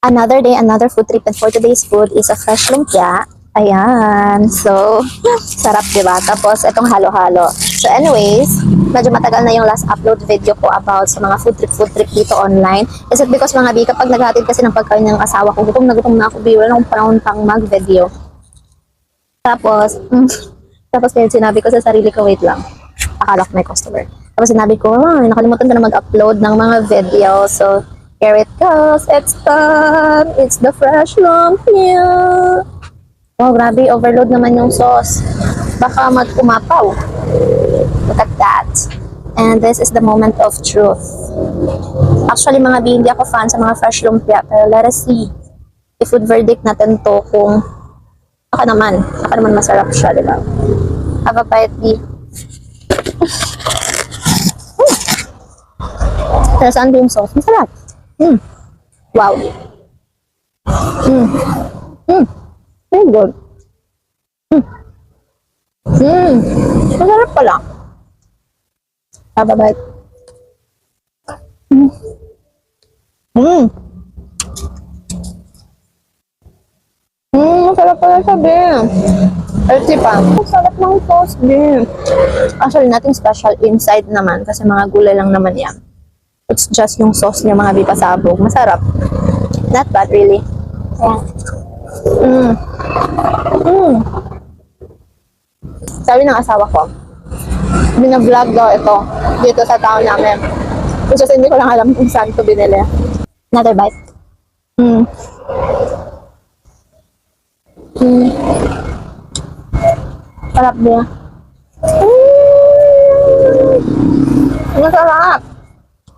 Another day, another food trip, and for today's food is a fresh lumpia. Ayan. So, sarap, diba? Tapos, itong halo-halo. So, anyways, medyo matagal na yung last upload video ko about sa mga food trip dito online. Is it because mga bi, kapag naghatid kasi ng pagkain ng asawa ko, gutom na ako, bi, wala akong panahon pang mag-video. Tapos, tapos kaya sinabi ko sa sarili ko, wait lang. Akala ko may customer. Tapos sinabi ko, nakalimutan ko na mag-upload ng mga video. So, here it goes. It's done. It's the fresh lumpia. Oh, grabe. Overload naman yung sauce. Baka mag-umapaw. Look at that. And this is the moment of truth. Actually, mga bi, hindi ako fan sa mga fresh lumpia. Pero let us see. I-food verdict natin to kung baka naman masarap siya, diba? Have a bite, bi. Nasaan yung sauce? Masarap. Wow. Very good. Masarap pala. Have a bite. Masarap pala siya, Ben. Healthy pa. Masarap ng sauce, Ben. Actually, nothing special inside naman kasi mga gulay lang naman yan. It's just yung sauce niya, mga bipasabog. Masarap. Not bad, really. Yeah. Sabi ng asawa ko, bina-vlog daw ito dito sa town namin. Which is, hindi ko lang alam kung saan ito binili. Another bite. Sarap niya. Masarap.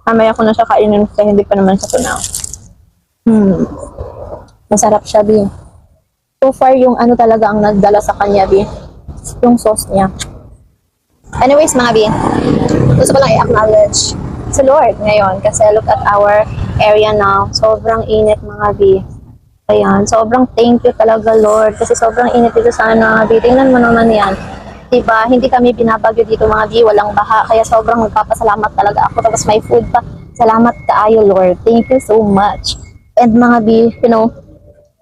Mamaya ko na siya kainin kasi hindi pa naman siya tunaw. Masarap siya, Bi. So far, yung ano talaga ang nagdala sa kanya, Bi. Yung sauce niya. Anyways, mga Bi, gusto ko lang i-acknowledge si Lord ngayon kasi look at our area now. Sobrang init, mga Bi. Ayan, sobrang thank you talaga, Lord. Kasi sobrang init dito sana, Bi. Tingnan mo naman yan. Diba, hindi kami binabagyo dito, mga Bi, walang baha, kaya sobrang magpapasalamat talaga ako, tapos may food pa. Salamat kaayo, Lord. Thank you so much. And mga Bi, you know,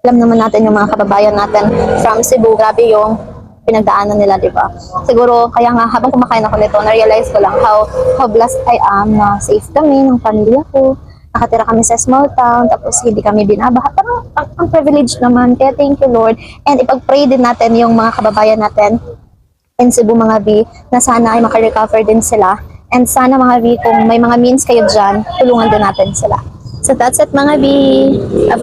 alam naman natin yung mga kababayan natin from Cebu, grabe yung pinagdaanan nila, diba? Siguro, kaya nga, habang kumakain ako nito, na-realize ko lang how blessed I am na safe kami ng pamilya ko. Nakatira kami sa small town, tapos hindi kami binabaha. Parang ang privilege naman, kaya thank you, Lord. And ipag-pray din natin yung mga kababayan natin in Cebu, mga Bi, na sana ay makarecover din sila. And sana, mga Bi, kung may mga means kayo dyan, tulungan din natin sila. So that's it, mga Bi.